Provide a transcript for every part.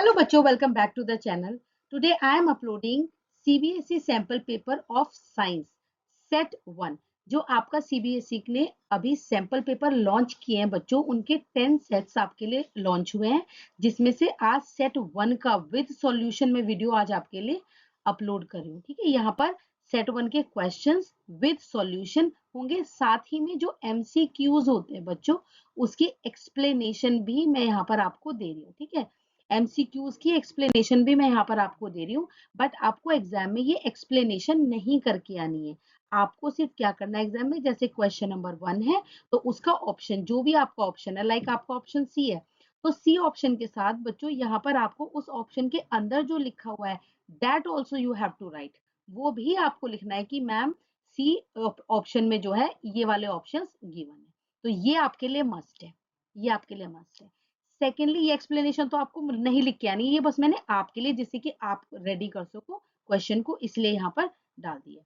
Hello बच्चों, welcome back to the channel. Today I am uploading CBSE sample paper of science set 1 जो आपका CBSE ने अभी sample paper launch किए हैं बच्चों, उनके 10 सेट्स आपके लिए लॉन्च हुए हैं, जिसमें से आज सेट 1 का विद सॉल्यूशन में वीडियो आज आपके लिए अपलोड कर रही हूँ। ठीक है, यहाँ पर सेट 1 के क्वेश्चंस विद सॉल्यूशन होंगे, साथ ही में जो MCQs होते हैं बच्चों, उसकी एक्सप्लेनेशन भी मैं यहाँ पर आपको दे रही हूँ। ठीक है, MCQs की एक्सप्लेनेशन भी मैं यहाँ पर आपको दे रही हूँ, बट आपको एग्जाम में ये एक्सप्लेनेशन नहीं करके आनी है। आपको सिर्फ क्या करना है एग्जाम में, जैसे क्वेश्चन नंबर 1 है तो उसका ऑप्शन, जो भी आपका ऑप्शन है, लाइक आपका ऑप्शन सी है तो सी ऑप्शन के साथ बच्चों यहाँ पर आपको उस ऑप्शन के अंदर जो लिखा हुआ है that also you have to write, वो भी आपको लिखना है कि मैम सी ऑप्शन में जो है ये वाले ऑप्शन गिवन है, तो ये आपके लिए मस्ट है, ये आपके लिए मस्ट है। सेकेंडली, ये एक्सप्लेनेशन तो आपको नहीं लिख के आनी है, ये बस मैंने आपके लिए जिससे कि आप रेडी कर सको क्वेश्चन को, इसलिए यहाँ पर डाल दिया।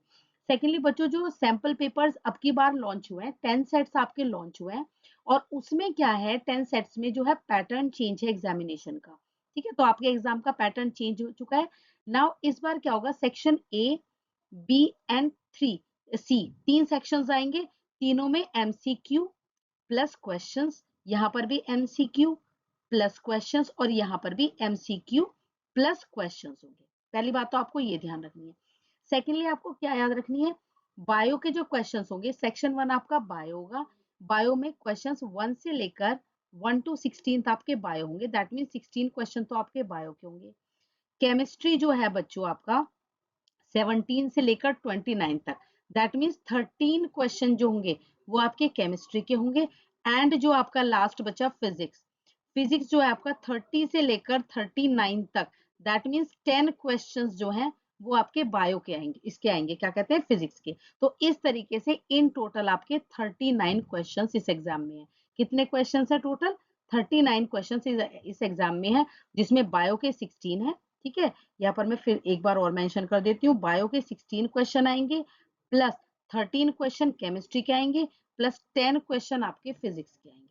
सेकेंडली बच्चों, जो सैंपल पेपर्स अब की बार लॉन्च हुए हैं, 10 सेट्स आपके लॉन्च हुए हैं, और उसमें क्या है 10 सेट्स में जो है पैटर्न चेंज है एग्जामिनेशन का। ठीक है, तो आपके एग्जाम का पैटर्न चेंज हो चुका है। नाउ इस बार क्या होगा, section A, B and 3 C, 3 sections आएंगे, तीनों में MCQ प्लस क्वेश्चंस, यहाँ पर भी MCQ प्लस क्वेश्चंस और यहाँ पर भी MCQ प्लस क्वेश्चंस होंगे। पहली बात तो आपको ये ध्यान रखनी है। सेकेंडली आपको क्या याद रखनी है, बायो के जो क्वेश्चंस होंगे, सेक्शन 1 आपका बायो होगा, बायो में क्वेश्चंस 1 से लेकर 1 to 16 आपके बायो होंगे, दैट मीन 16 क्वेश्चन तो आपके बायो के होंगे। केमिस्ट्री जो है बच्चों आपका 17 से लेकर 29 तक, दैट मीन्स 13 क्वेश्चन जो होंगे वो आपके केमिस्ट्री के होंगे। एंड जो आपका लास्ट बचा फिजिक्स, फिजिक्स जो है आपका 30 से लेकर 39 तक, दैट मीन्स 10 क्वेश्चंस जो हैं वो आपके बायो के आएंगे, इसके आएंगे, क्या कहते हैं, फिजिक्स के। तो इस तरीके से इन टोटल आपके 39 क्वेश्चंस इस एग्जाम में है। कितने क्वेश्चंस है टोटल, 39 क्वेश्चंस इस एग्जाम में है, जिसमें बायो के 16 है। ठीक है, यहाँ पर मैं फिर एक बार और मेंशन कर देती हूँ, बायो के 16 क्वेश्चन आएंगे, प्लस 13 क्वेश्चन केमिस्ट्री के आएंगे, प्लस 10 क्वेश्चन आपके फिजिक्स के आएंगे।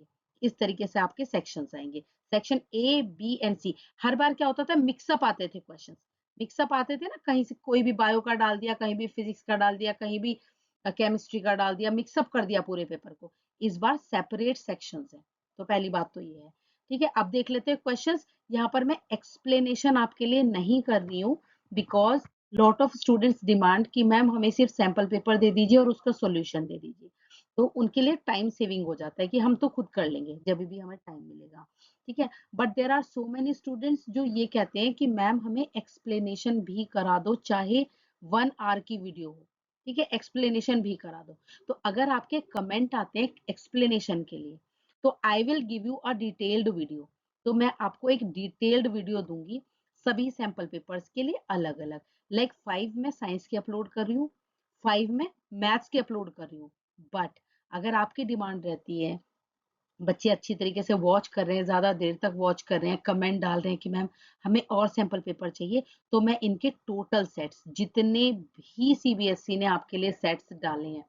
इस तरीके से आपके सेक्शंस आएंगे, सेक्शन ए, बी एंड सी। हर बार क्या होता था, मिक्सअप आते थे क्वेश्चन, मिक्सअप आते थे ना, कहीं से कोई भी बायो का डाल दिया, कहीं भी फिजिक्स का डाल दिया, कहीं भी केमिस्ट्री का डाल दिया, मिक्सअप कर दिया पूरे पेपर को। इस बार सेपरेट सेक्शंस है, तो पहली बात तो ये है। ठीक है, अब देख लेते हैं क्वेश्चंस। यहाँ पर मैं एक्सप्लेनेशन आपके लिए नहीं कर रही हूँ, because lot of students demand कि मैम हमें सिर्फ सैंपल पेपर दे दीजिए और उसका सॉल्यूशन दे दीजिए, तो उनके लिए टाइम सेविंग हो जाता है कि हम तो खुद कर लेंगे जब भी हमें टाइम मिलेगा। ठीक है, but there are so many students जो ये कहते हैं कि मैम हमें एक्सप्लेनेशन भी करा दो, चाहे 1 आवर की वीडियो हो। ठीक है, एक्सप्लेनेशन भी करा दो। तो अगर आपके कमेंट आते हैं एक्सप्लेनेशन के लिए, तो I will give you a detailed video, तो मैं आपको एक डिटेल्ड वीडियो दूंगी सभी सैंपल पेपर्स के लिए अलग अलग। लाइक 5 में साइंस की अपलोड कर रही हूँ, 5 में मैथ्स की अपलोड कर रही हूँ। बट अगर आपकी डिमांड रहती है, बच्चे अच्छी तरीके से वॉच कर रहे हैं, ज्यादा देर तक वॉच कर रहे हैं, कमेंट डाल रहे हैं कि मैम हमें और सैंपल पेपर चाहिए, तो मैं इनके टोटल सेट्स, जितने भी CBSE ने आपके लिए सेट्स डाले हैं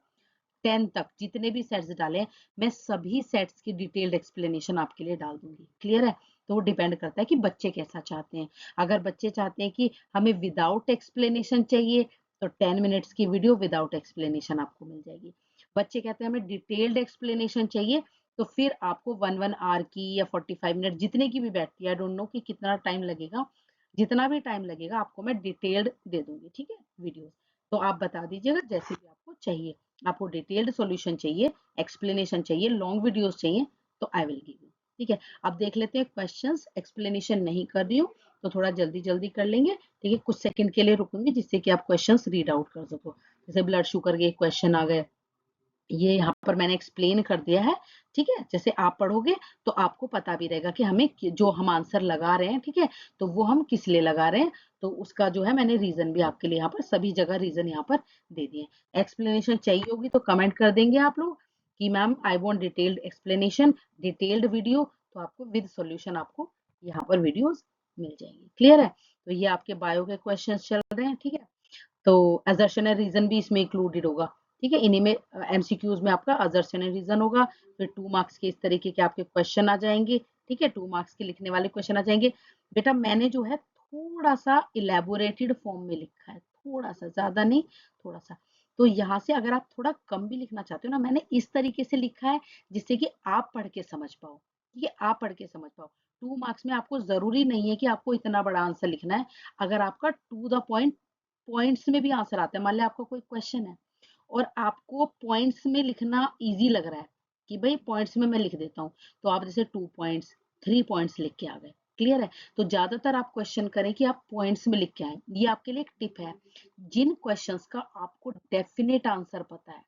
10 तक, जितने भी सेट्स डाले हैं, मैं सभी सेट्स की डिटेल्ड एक्सप्लेनेशन आपके लिए डाल दूंगी। क्लियर है, तो वो डिपेंड करता है कि बच्चे कैसा चाहते हैं। अगर बच्चे चाहते हैं कि हमें विदाउट एक्सप्लेनेशन चाहिए, तो 10 मिनट्स की वीडियो विदाउट एक्सप्लेनेशन आपको मिल जाएगी। बच्चे कहते हैं हमें डिटेल्ड एक्सप्लेनेशन चाहिए, तो फिर आपको 1 आवर की या 45 मिनट, जितने की भी बैठती है, आई डोंट नो कि कितना टाइम लगेगा, जितना भी टाइम लगेगा आपको मैं डिटेल्ड दे दूंगी। ठीक है, वीडियो तो आप बता दीजिएगा जैसे भी आपको चाहिए। आपको डिटेल्ड सॉल्यूशन चाहिए, एक्सप्लेनेशन चाहिए, लॉन्ग वीडियोस चाहिए, तो आई विल गिव यू। ठीक है, अब देख लेते हैं क्वेश्चंस। एक्सप्लेनेशन नहीं कर रही हूँ तो थोड़ा जल्दी जल्दी कर लेंगे। ठीक है, कुछ सेकंड के लिए रुकूंगी जिससे कि आप क्वेश्चंस रीड आउट कर सको। जैसे ब्लड शुगर के क्वेश्चन आ गए, ये यहाँ पर मैंने एक्सप्लेन कर दिया है। ठीक है, जैसे आप पढ़ोगे तो आपको पता भी रहेगा कि हमें जो हम आंसर लगा रहे हैं, ठीक है, तो वो हम किस लिए लगा रहे हैं, तो उसका जो है मैंने रीजन भी आपके लिए यहाँ पर सभी जगह रीजन यहाँ पर दे दिए। एक्सप्लेनेशन चाहिए होगी तो कमेंट कर देंगे आप लोग कि ma'am I want detailed explanation, detailed video, तो आपको विद सॉल्यूशन आपको यहाँ पर वीडियोस मिल जाएंगी। क्लियर है, तो ये आपके बायो के क्वेश्चन चल रहे हैं। ठीक है, तो असर्शन एंड रीजन भी इसमें इंक्लूडेड होगा। ठीक है, इन्हीं में MCQs में आपका असर्शन एंड रीजन होगा, फिर 2 मार्क्स के इस तरीके के आपके क्वेश्चन आ जाएंगे, ठीक है, 2 मार्क्स के लिखने वाले क्वेश्चन आ जाएंगे। बेटा मैंने जो है थोड़ा सा इलेबोरेटेड फॉर्म में लिखा है, थोड़ा सा, ज्यादा नहीं, थोड़ा सा। तो यहाँ से अगर आप थोड़ा कम भी लिखना चाहते हो ना, मैंने इस तरीके से लिखा है जिससे कि आप पढ़ के समझ पाओ। ठीक है, आप पढ़ के समझ पाओ। 2 मार्क्स में आपको जरूरी नहीं है कि आपको इतना बड़ा आंसर लिखना है। अगर आपका टू द पॉइंट पॉइंट्स में भी आंसर आता है, मान लिया आपका कोई क्वेश्चन है और आपको पॉइंट्स में लिखना इजी लग रहा है कि भाई पॉइंट्स में मैं लिख देता हूँ, तो आप जैसे 2 पॉइंट्स, 3 पॉइंट्स लिख के आ गए। क्लियर है? तो ज्यादातर आप क्वेश्चन करें कि आप पॉइंट्स में लिख के आए। ये आपके लिए एक टिप है। जिन क्वेश्चंस का आपको डेफिनेट आंसर पता है,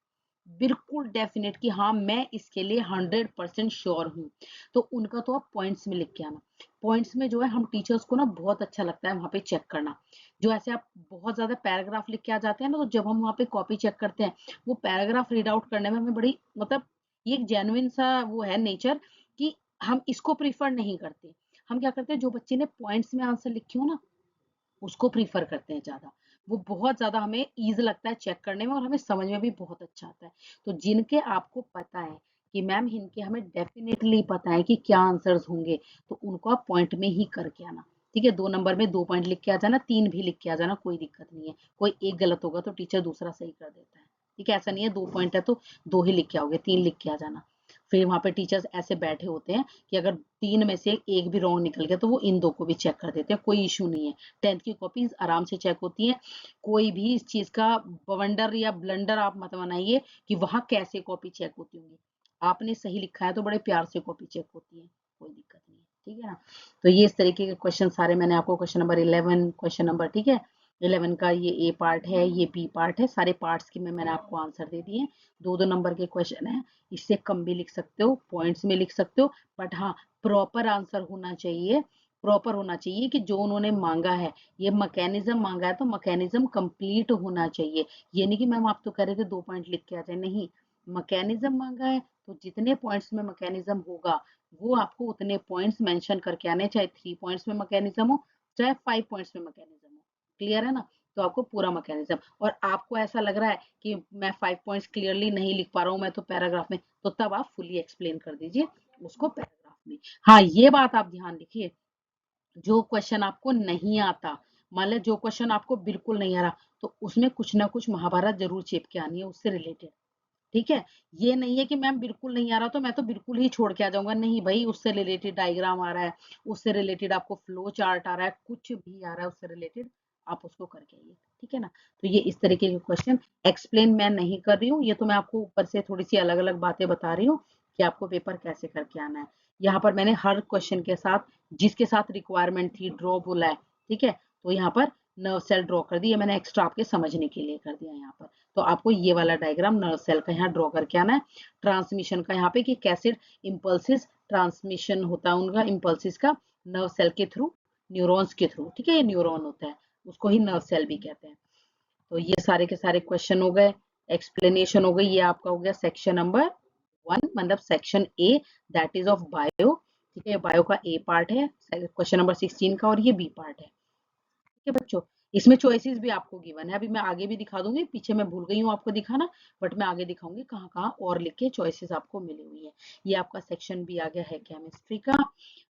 बिल्कुल डेफिनेट कि हाँ मैं इसके लिए 100% श्योर हूँ, तो उनका तो आप पॉइंट्स में लिख के आना। पॉइंट्स में जो है हम टीचर्स को ना बहुत अच्छा लगता है वहां पे चेक करना। जो ऐसे आप बहुत ज्यादा पैराग्राफ लिख के आ जाते हैं ना, तो जब हम वहाँ पे कॉपी चेक करते हैं, वो पैराग्राफ रीड आउट करने में हमें बड़ी मतलब ये एक जेन्युइन सा वो है नेचर कि हम इसको प्रीफर नहीं करते। हम क्या करते हैं, जो बच्चे ने पॉइंट्स में आंसर लिखे हो ना, उसको प्रीफर करते हैं ज्यादा। वो बहुत ज्यादा हमें ईज लगता है चेक करने में और हमें समझ में भी बहुत अच्छा आता है। तो जिनके आपको पता है कि मैम इनके हमें डेफिनेटली पता है कि क्या आंसर्स होंगे, तो उनको आप पॉइंट में ही करके आना। ठीक है, 2 नंबर में 2 पॉइंट लिख के आ जाना, 3 भी लिख के आ जाना, कोई दिक्कत नहीं है। कोई एक गलत होगा तो टीचर दूसरा सही कर देता है। ठीक है, ऐसा नहीं है 2 पॉइंट है तो 2 ही लिख के आओगे, 3 लिख के आ जाना। फिर वहां पे टीचर्स ऐसे बैठे होते हैं कि अगर 3 में से एक भी रॉन्ग निकल गया तो वो इन 2 को भी चेक कर देते हैं, कोई इशू नहीं है। 10th की कॉपीज आराम से चेक होती है। कोई भी इस चीज का बवंडर या ब्लंडर आप मत बनाइए कि वहां कैसे कॉपी चेक होती होंगी। आपने सही लिखा है तो बड़े प्यार से कॉपी चेक होती है, कोई दिक्कत नहीं है। ठीक है ना? तो ये इस तरीके के क्वेश्चन सारे मैंने आपको क्वेश्चन नंबर 11, क्वेश्चन नंबर, ठीक है, 11 का ये ए पार्ट है, ये बी पार्ट है, सारे पार्ट्स की मैंने आपको आंसर दे दिए। 2-2 नंबर के क्वेश्चन है, इससे कम भी लिख सकते हो, पॉइंट्स में लिख सकते हो, बट हाँ प्रॉपर आंसर होना चाहिए। प्रॉपर होना चाहिए कि जो उन्होंने मांगा है, ये मैकेनिज्म मांगा है तो मैकेनिज्म कंप्लीट होना चाहिए। ये नहीं कि मैम आप तो कह रहे थे 2 पॉइंट लिख के आ जाए, नहीं। मैकेनिज्म मांगा है तो जितने पॉइंट्स में मैकेनिज्म होगा वो आपको उतने पॉइंट्स मेंशन करके आने, चाहे 3 पॉइंट्स में मैकेनिज्म हो, चाहे 5 पॉइंट्स में मैकेनिज्म हो। क्लियर है ना? तो आपको पूरा मैकेनिज्म, और आपको ऐसा लग रहा है कि मैं 5 पॉइंट्स क्लियरली नहीं लिख पा रहा हूँ मैं तो पैराग्राफ में, तो तब आप फुली एक्सप्लेन कर दीजिए उसको पैराग्राफ में। हाँ, ये बात आप ध्यान रखिए, जो क्वेश्चन आपको नहीं आता, मान लो जो क्वेश्चन आपको बिल्कुल नहीं आ रहा, तो उसमें कुछ ना कुछ महाभारत जरूर चेप के आनी है उससे रिलेटेड। ठीक है, ये नहीं है कि मैम बिल्कुल नहीं आ रहा तो मैं तो बिल्कुल ही छोड़ के आ जाऊंगा, नहीं भाई, उससे रिलेटेड डायग्राम आ रहा है, उससे रिलेटेड आपको फ्लो चार्ट आ रहा है, कुछ भी आ रहा है उससे रिलेटेड, आप उसको करके आइए। ठीक है ना? तो ये इस तरीके के क्वेश्चन एक्सप्लेन मैं नहीं कर रही हूँ, ये तो मैं आपको ऊपर से थोड़ी सी अलग अलग बातें बता रही हूँ कि आपको पेपर कैसे करके आना है। यहाँ पर मैंने हर क्वेश्चन के साथ जिसके साथ रिक्वायरमेंट थी ड्रॉ बोला है, ठीक है, तो यहाँ पर नर्व सेल ड्रॉ कर दी, मैंने एक्स्ट्रा आपके समझने के लिए कर दिया यहाँ पर। तो आपको ये वाला डायग्राम नर्व सेल का यहाँ ड्रॉ करके आना है। ट्रांसमिशन का यहाँ पे कि कैसे इम्पल्सिस ट्रांसमिशन होता है उनका, इम्पल्सिस का नर्व सेल के थ्रू, न्यूरॉन्स के थ्रू। ठीक है, ये न्यूरॉन होता है, उसको ही नर्व सेल भी कहते हैं। तो ये सारे के सारे क्वेश्चन हो गए, एक्सप्लेनेशन हो गई। ये आपका हो गया सेक्शन नंबर 1, मतलब section A, that is of bio. ठीक है, बायो का ए पार्ट है क्वेश्चन नंबर 16 का, और ये बी पार्ट है। ठीक है बच्चों, इसमें चॉइसेस भी आपको गिवन है, अभी मैं आगे भी दिखा दूंगी, पीछे मैं भूल गई हूँ आपको दिखाना, बट मैं आगे दिखाऊंगी कहाँ कहाँ और लिख के चॉइसेस आपको मिली हुई है। ये आपका सेक्शन भी आ गया है केमिस्ट्री का।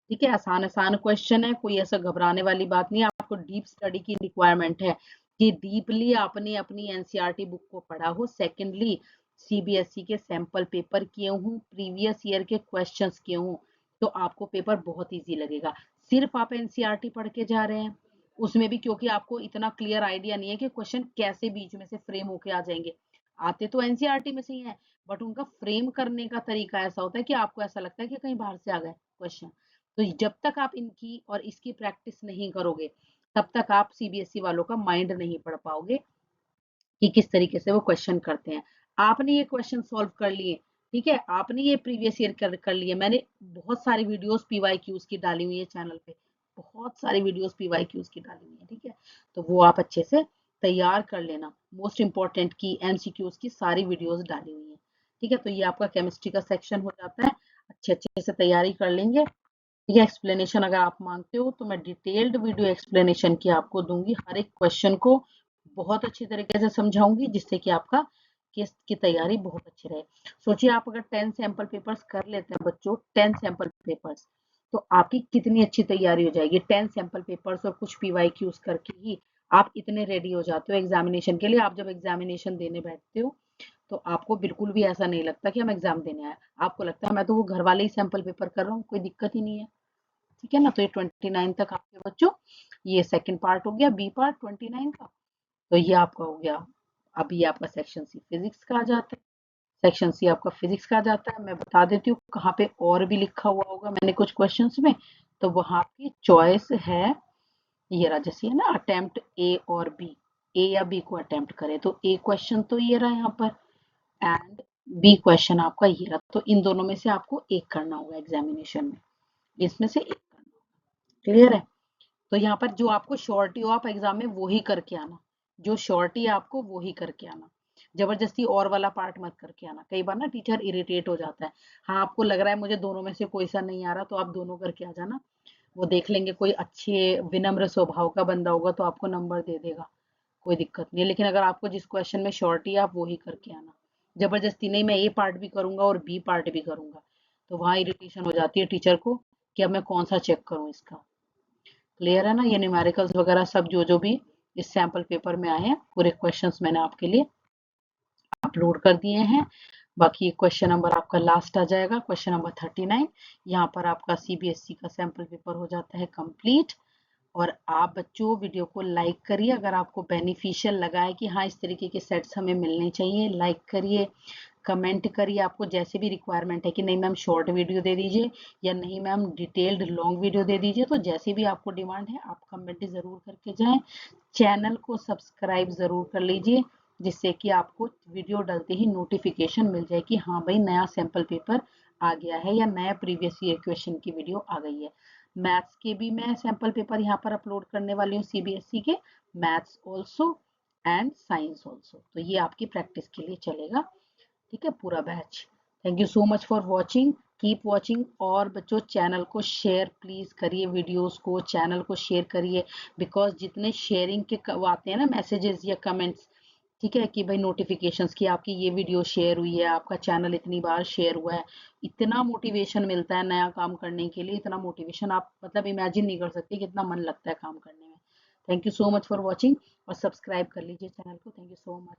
ठीक है, आसान आसान क्वेश्चन है, कोई ऐसा घबराने वाली बात नहीं है। आपको डीप स्टडी की रिक्वायरमेंट है कि डीपली आपने अपनी एनसीईआरटी बुक को पढ़ा हो। सेकेंडली, सीबीएसई के सैंपल पेपर किए हूँ, प्रीवियस ईयर के क्वेश्चन किए हूँ, तो आपको पेपर बहुत ईजी लगेगा। सिर्फ आप एनसीईआरटी पढ़ के जा रहे हैं, उसमें भी क्योंकि आपको इतना क्लियर आइडिया नहीं है कि क्वेश्चन कैसे बीच में से फ्रेम होके आ जाएंगे। आते तो एनसीईआरटी में से ही है, बट उनका फ्रेम करने का तरीका ऐसा होता है कि आपको ऐसा लगता है कि कहीं बाहर से आ गए क्वेश्चन। तो जब तक आप इनकी और इसकी प्रैक्टिस नहीं करोगे, तब तक आप सीबीएसई वालों का माइंड नहीं पढ़ पाओगे कि किस तरीके से वो क्वेश्चन करते हैं। आपने ये क्वेश्चन सॉल्व कर लिए, ठीक है, आपने ये प्रीवियस ईयर कर लिए। मैंने बहुत सारी वीडियोस पीवाईक्यूज की डाली हुई है चैनल पे, बहुत सारी वीडियोस पीवाईक्यूज की डाली हुई है। ठीक है, तो वो आप अच्छे से तैयार कर लेना। मोस्ट इंपॉर्टेंट की एमसीक्यूज की सारी वीडियोस डाली हुई है। ठीक है, तो ये आपका केमिस्ट्री का सेक्शन हो जाता है। अच्छे अच्छे से तैयारी कर लेंगे। ठीक है, एक्सप्लेनेशन अगर आप मांगते हो तो मैं डिटेल्ड वीडियो एक्सप्लेनेशन की आपको दूंगी, हर एक क्वेश्चन को बहुत अच्छी तरीके से समझाऊंगी, जिससे कि आपका केस की तैयारी बहुत अच्छी रहे। सोचिए आप अगर 10 सैंपल पेपर्स कर लेते हैं बच्चों, 10 सैंपल पेपर्स, तो आपकी कितनी अच्छी तैयारी हो जाएगी। 10 सैंपल पेपर्स और कुछ PYQs करके ही आप इतने रेडी हो जाते हो एग्जामिनेशन के लिए। आप जब एग्जामिनेशन देने बैठते हो तो आपको बिल्कुल भी ऐसा नहीं लगता कि हम एग्जाम देने आए, आपको लगता है मैं तो वो घर वाले ही सैंपल पेपर कर रहा हूँ, कोई दिक्कत ही नहीं है। ठीक है ना। तो ये 29 तक आपके बच्चों, ये सेकंड पार्ट हो गया, बी पार्ट 29 का। तो ये आपका हो गया। अब ये आपका सेक्शन सी फिजिक्स का आ जाता है। सेक्शन सी आपका फिजिक्स का आ जाता है। मैं बता देती हूँ कहाँ पे और भी लिखा हुआ होगा मैंने कुछ क्वेश्चंस में। तो वहां की चॉइस है, ये रहा, जैसे है ना अटेम्प्ट ए और बी, ए या बी को अटेम्प्ट करे तो ए क्वेश्चन तो ये रहा यहाँ पर, एंड बी क्वेश्चन आपका ये रहा। तो इन दोनों में से आपको एक करना होगा एग्जामिनेशन में, इसमें से एक करना होगा। क्लियर है। तो यहाँ पर जो आपको श्योरिटी हो आप एग्जाम में वो ही करके आना, जो श्योरिटी है आपको वो ही करके आना। जबरदस्ती और वाला पार्ट मत करके आना। कई बार ना टीचर इरिटेट हो जाता है। हाँ, आपको लग रहा है मुझे दोनों में से कोई सा नहीं आ रहा तो आप दोनों करके आ जाना। वो देख लेंगे, कोई अच्छे विनम्र स्वभाव का बंदा होगा तो आपको नंबर दे देगा, कोई दिक्कत नहीं है। लेकिन अगर आपको जिस क्वेश्चन में श्योरिटी है आप वो ही करके आना। जबरदस्ती नहीं, मैं ए पार्ट भी करूंगा और बी पार्ट भी करूंगा, तो वहां इरिटेशन हो जाती है टीचर को कि अब मैं कौन सा चेक करूं इसका। क्लियर है ना। ये न्यूमेरिकल्स वगैरह सब जो जो भी इस सैंपल पेपर में आए हैं पूरे क्वेश्चंस मैंने आपके लिए अपलोड कर दिए हैं। बाकी क्वेश्चन नंबर आपका लास्ट आ जाएगा, क्वेश्चन नंबर 39। यहाँ पर आपका CBSE का सैंपल पेपर हो जाता है कंप्लीट। और आप बच्चों वीडियो को लाइक करिए अगर आपको बेनिफिशियल लगा है कि हाँ इस तरीके के सेट्स हमें मिलने चाहिए। लाइक करिए, कमेंट करिए आपको जैसे भी रिक्वायरमेंट है कि नहीं मैम शॉर्ट वीडियो दे दीजिए या नहीं मैम डिटेल्ड लॉन्ग वीडियो दे दीजिए। तो जैसे भी आपको डिमांड है आप कमेंट ज़रूर करके जाएं। चैनल को सब्सक्राइब ज़रूर कर लीजिए जिससे कि आपको वीडियो डालते ही नोटिफिकेशन मिल जाए कि हाँ भाई नया सैंपल पेपर आ गया है या नया प्रीवियस ईयर क्वेश्चन की वीडियो आ गई है। मैथ्स के भी मैं सैंपल पेपर यहाँ पर अपलोड करने वाली हूँ, CBSE के maths also and science also. तो ये आपकी प्रैक्टिस के लिए चलेगा। ठीक है, पूरा batch. Thank you so much for watching, keep watching. और बच्चों चैनल को शेयर प्लीज करिए, वीडियोस को चैनल को शेयर करिए, बिकॉज जितने शेयरिंग के आते हैं ना मैसेजेस या कमेंट्स, ठीक है, कि भाई नोटिफिकेशंस की आपकी ये वीडियो शेयर हुई है, आपका चैनल इतनी बार शेयर हुआ है, इतना मोटिवेशन मिलता है नया काम करने के लिए। इतना मोटिवेशन आप मतलब इमेजिन नहीं कर सकते कितना मन लगता है काम करने में। Thank you so much for watching और सब्सक्राइब कर लीजिए चैनल को। Thank you so much.